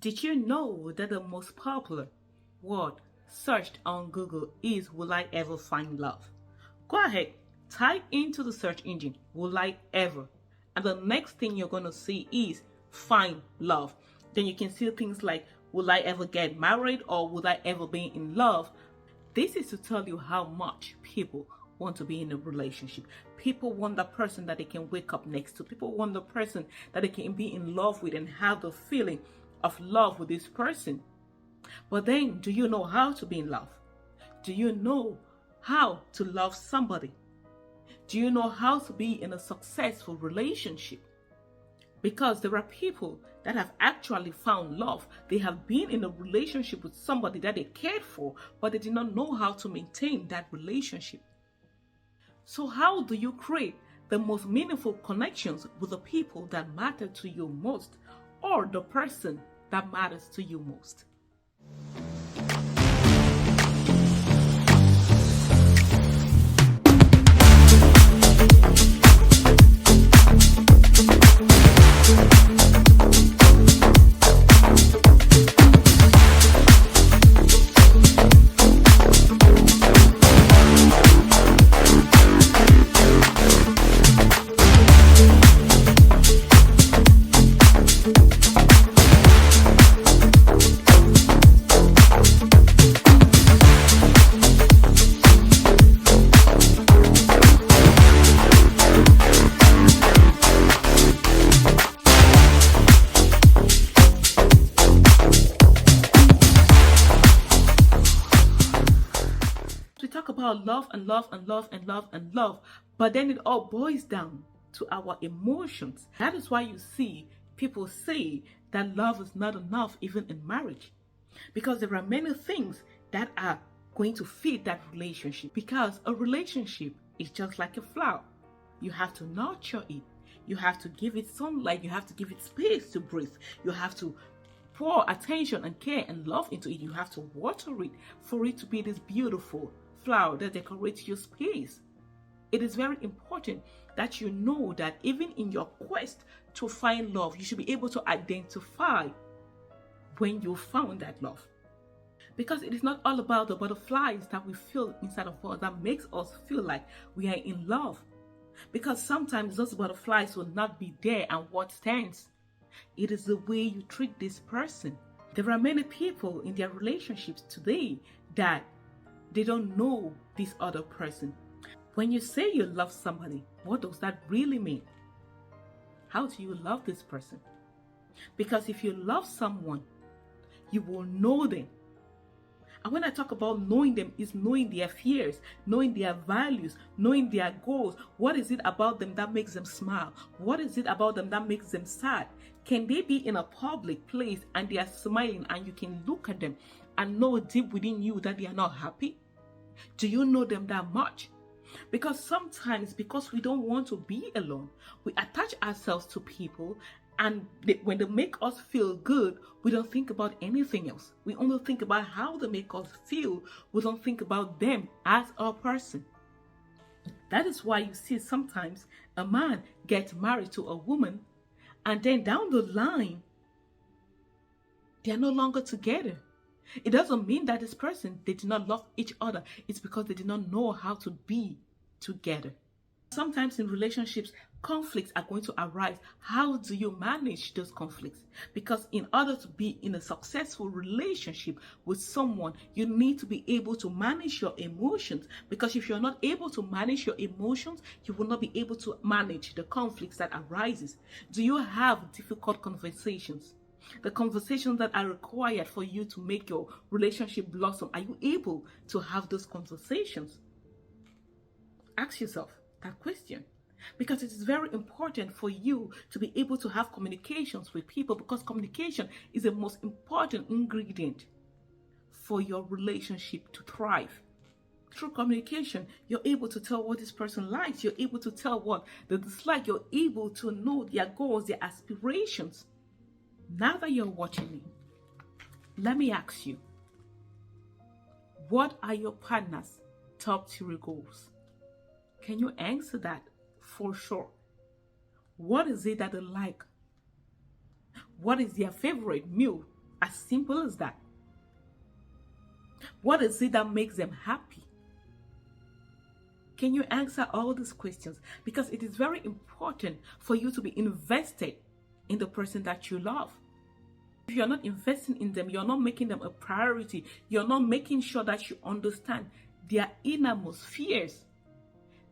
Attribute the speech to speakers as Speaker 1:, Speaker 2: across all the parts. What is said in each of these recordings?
Speaker 1: Did you know that the most popular word searched on Google is "Will I ever find love?" Go ahead, type into the search engine "Will I ever?" and the next thing you're going to see is "Find love." Then you can see things like "Will I ever get married?" or "Will I ever be in love?" This is to tell you how much people want to be in a relationship. People want the person that they can wake up next to. People want the person that they can be in love with and have the feeling of love with this person. But then, do you know how to be in love? Do you know how to love somebody? Do you know how to be in a successful relationship? Because there are people that have actually found love. They have been in a relationship with somebody that they cared for, but they did not know how to maintain that relationship. So how do you create the most meaningful connections with the people that matter to you most, or the person that matters to you most? We talk about love and love and love and love and love, but then it all boils down to our emotions. That is why you see people say that love is not enough even in marriage, because there are many things that are going to feed that relationship. Because a relationship is just like a flower. You have to nurture it. You have to give it sunlight. You have to give it space to breathe. You have to pour attention and care and love into it. You have to water it for it to be this beautiful flower that decorates your space. It is very important that you know that even in your quest to find love, you should be able to identify when you found that love. Because it is not all about the butterflies that we feel inside of us that makes us feel like we are in love. Because sometimes those butterflies will not be there, and what stands? It is the way you treat this person. There are many people in their relationships today that they don't know this other person. When you say you love somebody, what does that really mean? How do you love this person? Because if you love someone, you will know them. And when I talk about knowing them, is knowing their fears, knowing their values, knowing their goals. What is it about them that makes them smile? What is it about them that makes them sad? Can they be in a public place and they are smiling and you can look at them and know deep within you that they are not happy? Do you know them that much? Because sometimes, because we don't want to be alone, we attach ourselves to people, and when they make us feel good, we don't think about anything else. We only think about how they make us feel. We don't think about them as a person. That is why you see sometimes a man gets married to a woman, and then down the line, they are no longer together. It doesn't mean that this person, they did not love each other. It's because they did not know how to be together. Sometimes in relationships, conflicts are going to arise. How do you manage those conflicts? Because in order to be in a successful relationship with someone, you need to be able to manage your emotions. Because if you're not able to manage your emotions, you will not be able to manage the conflicts that arises. Do you have difficult conversations? The conversations that are required for you to make your relationship blossom, are you able to have those conversations? Ask yourself that question, because it is very important for you to be able to have communications with people, because communication is the most important ingredient for your relationship to thrive. Through communication, you're able to tell what this person likes, you're able to tell what they dislike, you're able to know their goals, their aspirations. Now that you're watching me, let me ask you, what are your partner's top 3 goals? Can you answer that for sure? What is it that they like? What is their favorite meal? As simple as that. What is it that makes them happy? Can you answer all these questions? Because it is very important for you to be invested in the person that you love. If you're not investing in them, you're not making them a priority, you're not making sure that you understand their innermost fears,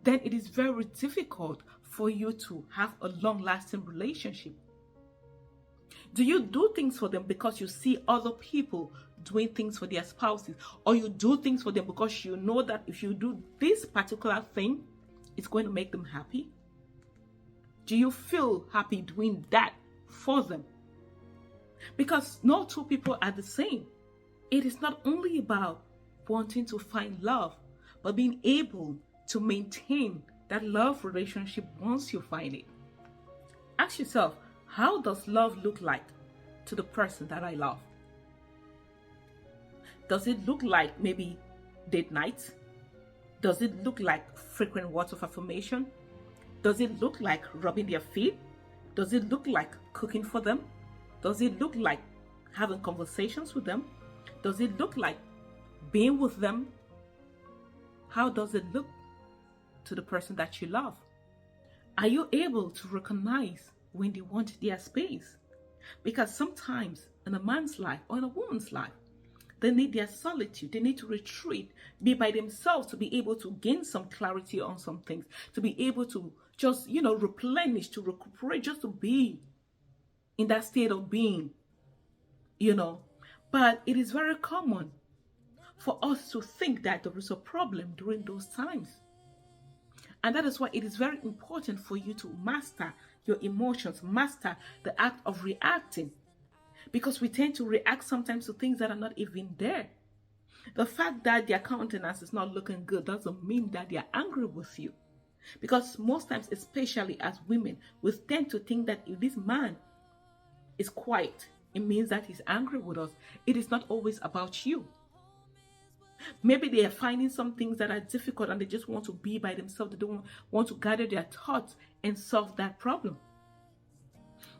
Speaker 1: then it is very difficult for you to have a long-lasting relationship. Do you do things for them because you see other people doing things for their spouses, or you do things for them because you know that if you do this particular thing, it's going to make them happy? Do you feel happy doing that for them? Because no two people are the same. It is not only about wanting to find love, but being able to maintain that love relationship once you find it. Ask yourself, how does love look like to the person that I love? Does it look like maybe date nights? Does it look like frequent words of affirmation? Does it look like rubbing their feet? Does it look like cooking for them? Does it look like having conversations with them? Does it look like being with them? How does it look to the person that you love? Are you able to recognize when they want their space? Because sometimes in a man's life or in a woman's life, they need their solitude. They need to retreat, be by themselves to be able to gain some clarity on some things, to be able to just, replenish, to recuperate, just to be in that state of being, But it is very common for us to think that there is a problem during those times. And that is why it is very important for you to master your emotions, master the act of reacting. Because we tend to react sometimes to things that are not even there. The fact that their countenance is not looking good doesn't mean that they are angry with you. Because most times, especially as women, we tend to think that if this man is quiet, it means that he's angry with us. It is not always about you. Maybe they are finding some things that are difficult and they just want to be by themselves. They don't want to gather their thoughts and solve that problem.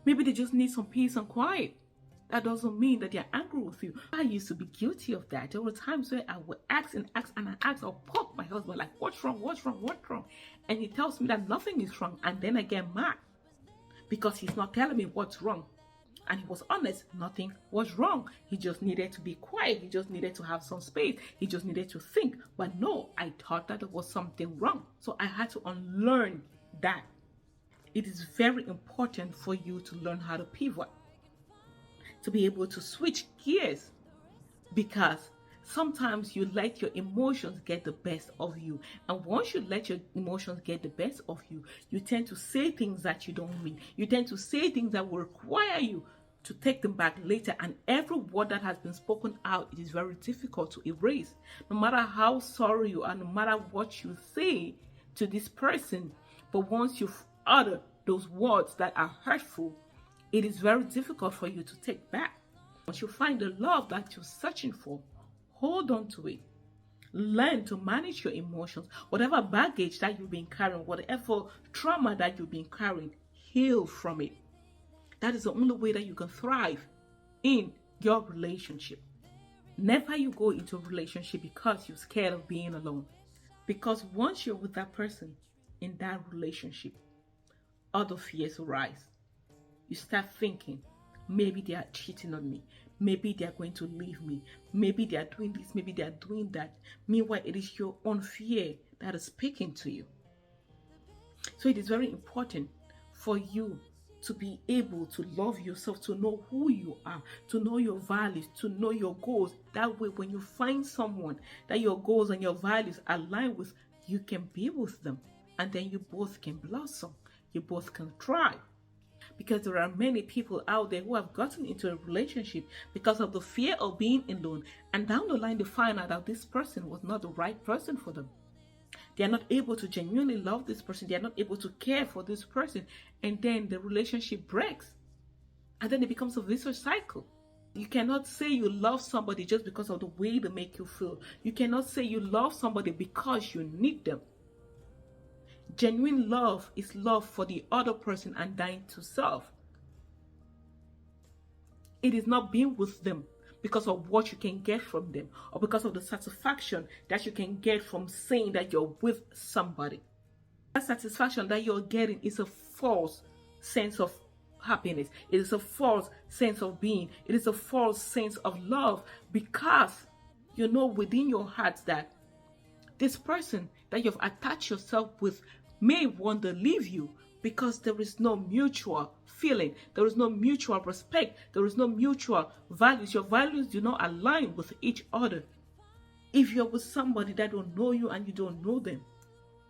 Speaker 1: Maybe they just need some peace and quiet. That doesn't mean that they're angry with you. I used to be guilty of that. There were times where I would ask, I'll poke my husband like, what's wrong? And he tells me that nothing is wrong. And then I get mad because he's not telling me what's wrong. And he was honest, nothing was wrong. He just needed to be quiet. He just needed to have some space. He just needed to think. But no, I thought that there was something wrong. So I had to unlearn that. It is very important for you to learn how to pivot, to be able to switch gears, because sometimes you let your emotions get the best of you. And once you let your emotions get the best of you, you tend to say things that you don't mean. You tend to say things that will require you to take them back later. And every word that has been spoken out, it is very difficult to erase. No matter how sorry you are, no matter what you say to this person, but once you've uttered those words that are hurtful, it is very difficult for you to take back. Once you find the love that you're searching for, hold on to it. Learn to manage your emotions. Whatever baggage that you've been carrying, whatever trauma that you've been carrying, heal from it. That is the only way that you can thrive in your relationship. Never you go into a relationship because you're scared of being alone. Because once you're with that person in that relationship, other fears arise. You start thinking, maybe they are cheating on me. Maybe they are going to leave me. Maybe they are doing this. Maybe they are doing that. Meanwhile, it is your own fear that is speaking to you. So it is very important for you to be able to love yourself, to know who you are, to know your values, to know your goals. That way, when you find someone that your goals and your values align with, you can be with them. And then you both can blossom. You both can thrive. Because there are many people out there who have gotten into a relationship because of the fear of being alone. And down the line, they find out that this person was not the right person for them. They are not able to genuinely love this person. They are not able to care for this person. And then the relationship breaks. And then it becomes a vicious cycle. You cannot say you love somebody just because of the way they make you feel. You cannot say you love somebody because you need them. Genuine love is love for the other person and dying to self. It is not being with them because of what you can get from them or because of the satisfaction that you can get from saying that you're with somebody. That satisfaction that you're getting is a false sense of happiness. It is a false sense of being. It is a false sense of love, because you know within your heart that this person that you've attached yourself with may want to leave you, because there is no mutual feeling, there is no mutual respect, there is no mutual values. Your values do not align with each other. If you're with somebody that don't know you and you don't know them,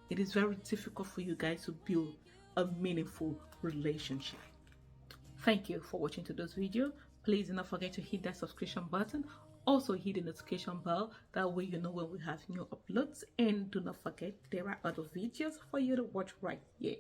Speaker 1: it is very difficult for you guys to build a meaningful relationship. Thank you for watching today's video. Please do not forget to hit that subscription button. Also hit the notification bell. That way you know when we have new uploads. And do not forget, there are other videos for you to watch right here.